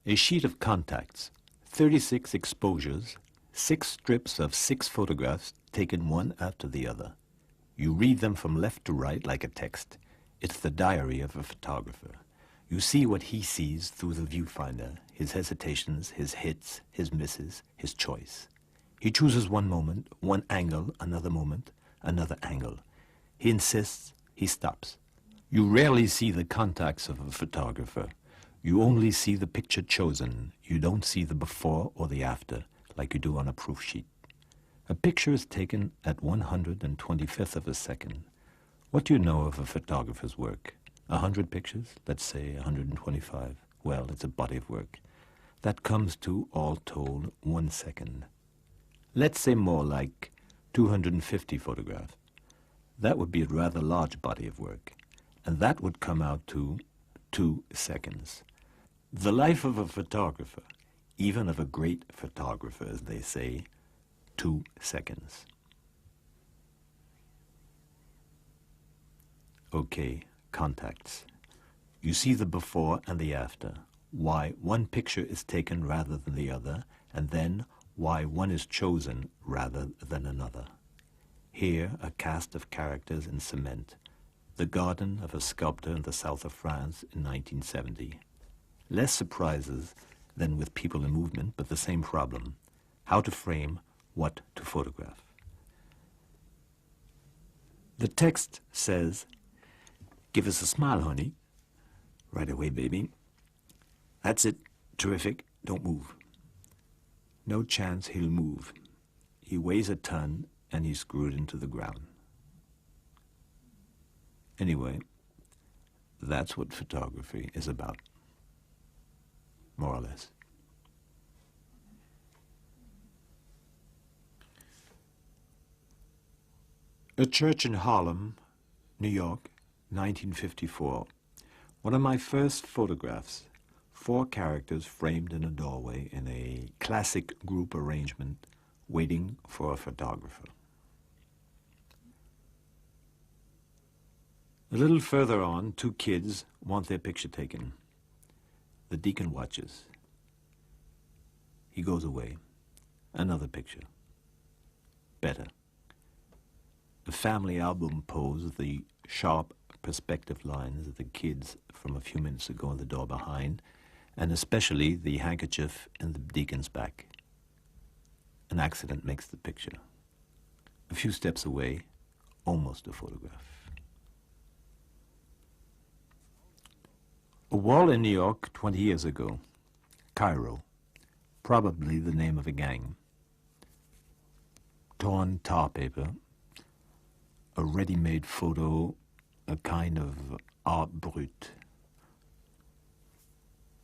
A sheet of contacts, 36 exposures, 6 strips of 6 photographs taken one after the other. You read them from left to right like a text. It's the diary of a photographer. You see what he sees through the viewfinder, his hesitations, his hits, his misses, his choice. He chooses one moment, one angle, another moment, another angle. He insists, he stops. You rarely see the contacts of a photographer. You only see the picture chosen. You don't see the before or the after, like you do on a proof sheet. A picture is taken at 125th of a second. What do you know of a photographer's work? 100 pictures? Let's say 125. Well, it's a body of work. That comes to, all told, 1 second. Let's say more like 250 photographs. That would be a rather large body of work, and that would come out to 2 seconds. The life of a photographer, even of a great photographer, as they say, 2 seconds. Okay, contacts. You see the before and the after, why one picture is taken rather than the other, and then why one is chosen rather than another. Here, a cast of characters in cement, the garden of a sculptor in the south of France in 1970. Less surprises than with people in movement, but the same problem. How to frame, what to photograph. The text says, "Give us a smile, honey." Right away, baby. That's it. Terrific. Don't move. No chance he'll move. He weighs a ton and he's screwed into the ground. Anyway, that's what photography is about, more or less. A church in Harlem, New York, 1954. One of my first photographs, 4 characters framed in a doorway in a classic group arrangement, waiting for a photographer. A little further on, 2 kids want their picture taken. The deacon watches. He goes away. Another picture. Better. The family album pose, the sharp perspective lines of the kids from a few minutes ago in the door behind, and especially the handkerchief in the deacon's back. An accident makes the picture. A few steps away, almost a photograph. A wall in New York 20 years ago. Cairo. Probably the name of a gang. Torn tar paper. A ready-made photo, a kind of art brut.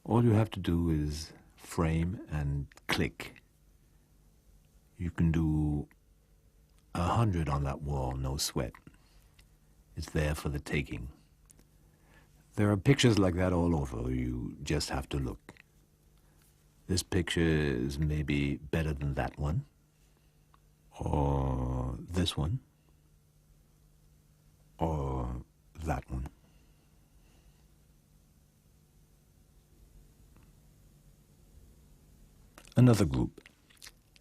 All you have to do is frame and click. You can do 100 on that wall, no sweat. It's there for the taking. There are pictures like that all over. You just have to look. This picture is maybe better than that one, or this one, or that one. Another group,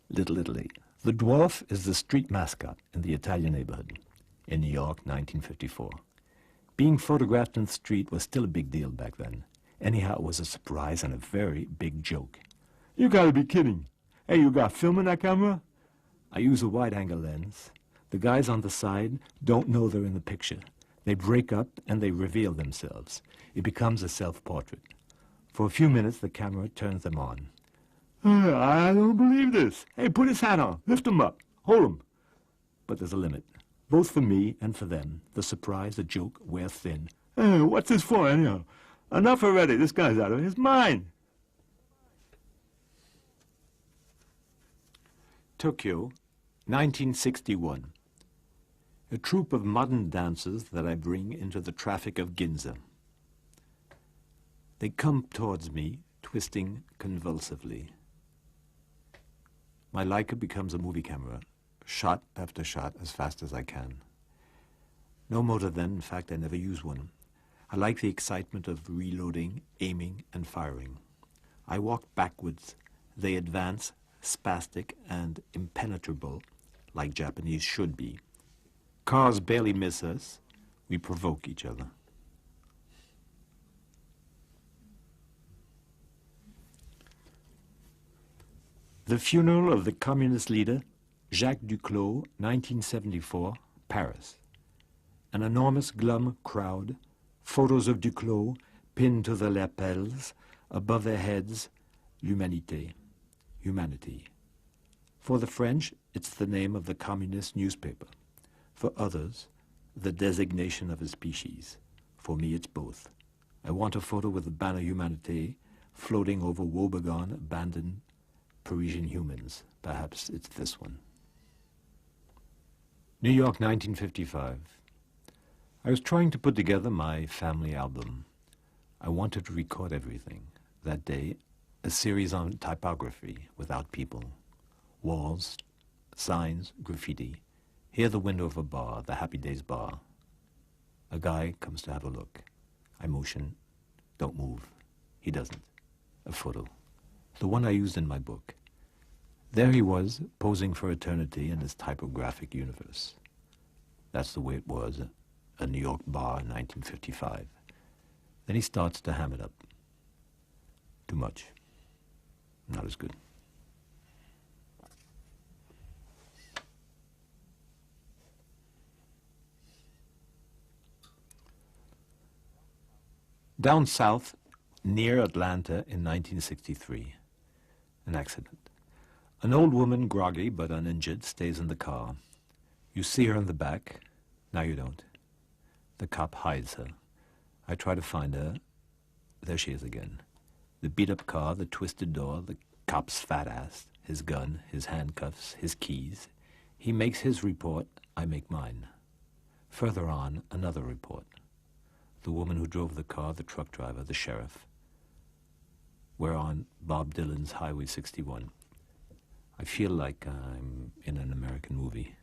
Little Italy. The dwarf is the street mascot in the Italian neighborhood in New York, 1954. Being photographed in the street was still a big deal back then. Anyhow, it was a surprise and a very big joke. You gotta be kidding. Hey, you got film in that camera? I use a wide-angle lens. The guys on the side don't know they're in the picture. They break up and they reveal themselves. It becomes a self-portrait. For a few minutes, the camera turns them on. I don't believe this. Hey, put his hat on. Lift him up. Hold him. But there's a limit. Both for me and for them. The surprise, the joke, wear thin. Hey, what's this for, anyhow? Enough already. This guy's out of his mind. Tokyo, 1961. A troupe of modern dancers that I bring into the traffic of Ginza. They come towards me, twisting convulsively. My Leica becomes a movie camera, shot after shot as fast as I can. No motor then, in fact I never use one. I like the excitement of reloading, aiming and firing. I walk backwards. They advance, spastic and impenetrable, like Japanese should be. Cars barely miss us. We provoke each other. The funeral of the communist leader, Jacques Duclos, 1974, Paris. An enormous glum crowd, photos of Duclos pinned to their lapels, above their heads, l'humanité, humanity. For the French, it's the name of the communist newspaper. For others, the designation of a species. For me, it's both. I want a photo with the banner Humanité floating over woebegone, abandoned Parisian humans. Perhaps it's this one. New York, 1955. I was trying to put together my family album. I wanted to record everything. That day, a series on typography without people. Walls, signs, graffiti. Here the window of a bar, the Happy Days bar. A guy comes to have a look. I motion, don't move. He doesn't. A photo. The one I used in my book. There he was, posing for eternity in his typographic universe. That's the way it was, a New York bar in 1955. Then he starts to ham it up. Too much. Not as good. Down south, near Atlanta in 1963. An accident. An old woman, groggy but uninjured, stays in the car. You see her in the back. Now you don't. The cop hides her. I try to find her. There she is again. The beat-up car, the twisted door, the cop's fat ass, his gun, his handcuffs, his keys. He makes his report. I make mine. Further on, another report. The woman who drove the car, the truck driver, the sheriff. We're on Bob Dylan's Highway 61. I feel like I'm in an American movie.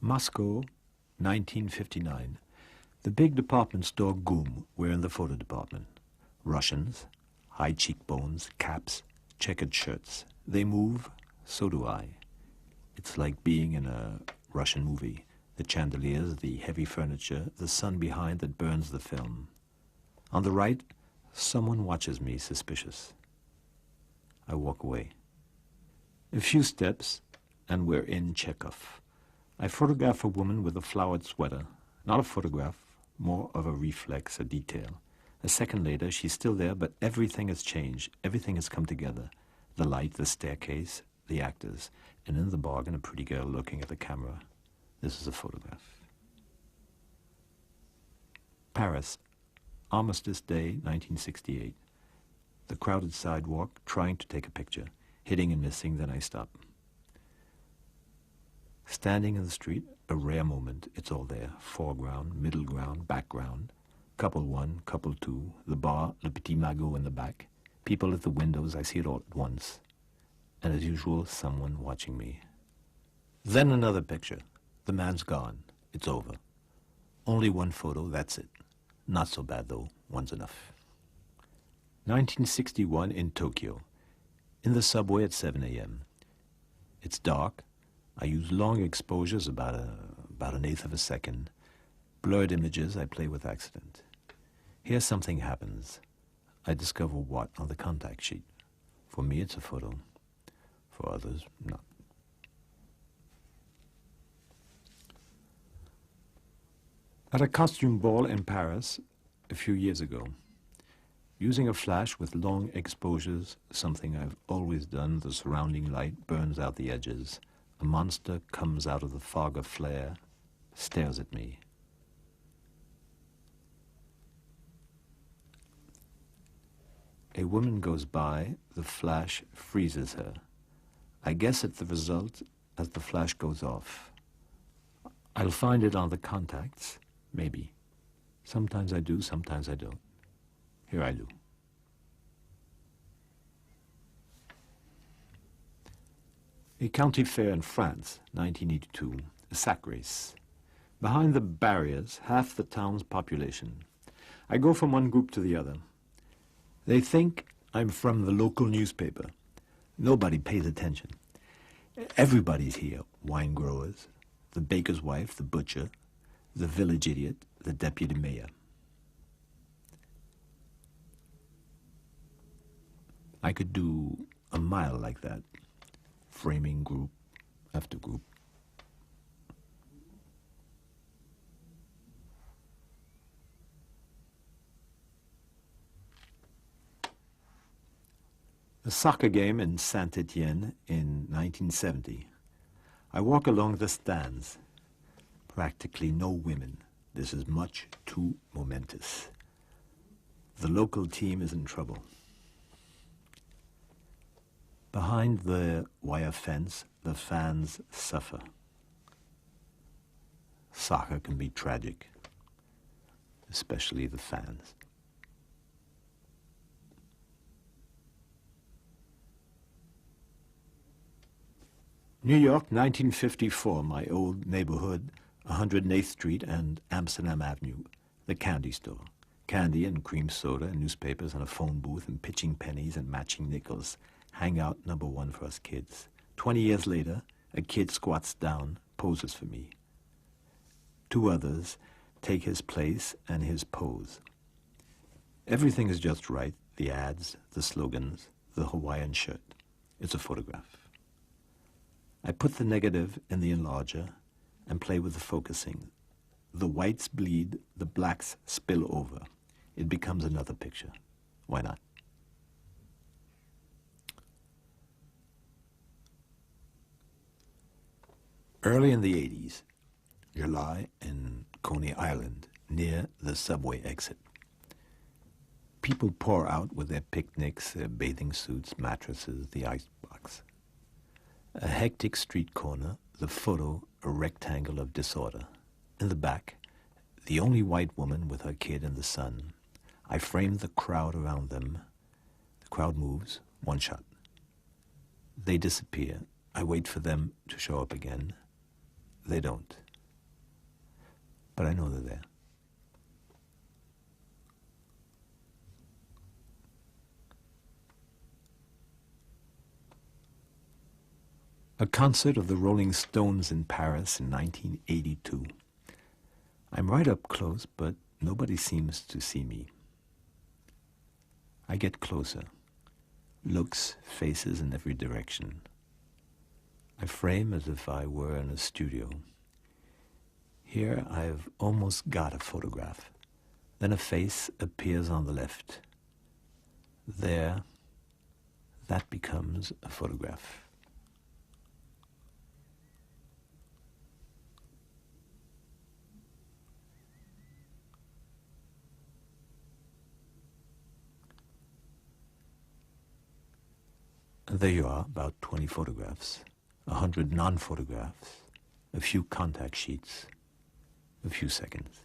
Moscow, 1959. The big department store GUM. We're in the photo department. Russians, high cheekbones, caps, checkered shirts. They move, so do I. It's like being in a Russian movie. The chandeliers, the heavy furniture, the sun behind that burns the film. On the right, someone watches me, suspicious. I walk away. A few steps, and we're in Chekhov. I photograph a woman with a flowered sweater. Not a photograph, more of a reflex, a detail. A second later, she's still there, but everything has changed. Everything has come together. The light, the staircase, the actors, and in the bargain, a pretty girl looking at the camera. This is a photograph. Paris, Armistice Day, 1968. The crowded sidewalk, trying to take a picture. Hitting and missing, then I stop. Standing in the street, a rare moment. It's all there. Foreground, middle ground, background. Couple one, couple two, the bar, Le Petit Magot in the back. People at the windows, I see it all at once. And as usual, someone watching me. Then another picture. The man's gone. It's over. Only one photo, that's it. Not so bad, though. One's enough. 1961 in Tokyo. In the subway at 7 a.m. It's dark. I use long exposures, about an eighth of a second. Blurred images, I play with accident. Here something happens. I discover what on the contact sheet. For me, it's a photo. For others, not. At a costume ball in Paris a few years ago, using a flash with long exposures, something I've always done, the surrounding light burns out the edges. A monster comes out of the fog of flare, stares at me. A woman goes by, the flash freezes her. I guess it's the result as the flash goes off. I'll find it on the contacts, maybe. Sometimes I do, sometimes I don't. Here I do. A county fair in France, 1982, a sack race. Behind the barriers, half the town's population. I go from one group to the other. They think I'm from the local newspaper. Nobody pays attention. Everybody's here. Wine growers, the baker's wife, the butcher, the village idiot, the deputy mayor. I could do a mile like that, framing group after group. A soccer game in Saint-Étienne in 1970. I walk along the stands. Practically no women. This is much too momentous. The local team is in trouble. Behind the wire fence, the fans suffer. Soccer can be tragic, especially the fans. New York, 1954, my old neighborhood, 108th Street and Amsterdam Avenue, the candy store. Candy and cream soda and newspapers and a phone booth and pitching pennies and matching nickels. Hangout number one for us kids. 20 years later, a kid squats down, poses for me. Two others take his place and his pose. Everything is just right, the ads, the slogans, the Hawaiian shirt. It's a photograph. I put the negative in the enlarger and play with the focusing. The whites bleed, the blacks spill over. It becomes another picture. Why not? Early in the 80s, July in Coney Island, near the subway exit. People pour out with their picnics, their bathing suits, mattresses, the icebox. A hectic street corner, the photo a rectangle of disorder. In the back, the only white woman with her kid in the sun. I frame the crowd around them. The crowd moves, one shot. They disappear. I wait for them to show up again. They don't. But I know they're there. A concert of the Rolling Stones in Paris in 1982. I'm right up close, but nobody seems to see me. I get closer. Looks, faces in every direction. I frame as if I were in a studio. Here I've almost got a photograph. Then a face appears on the left. There, that becomes a photograph. There you are, about 20 photographs, 100 non-photographs, a few contact sheets, a few seconds.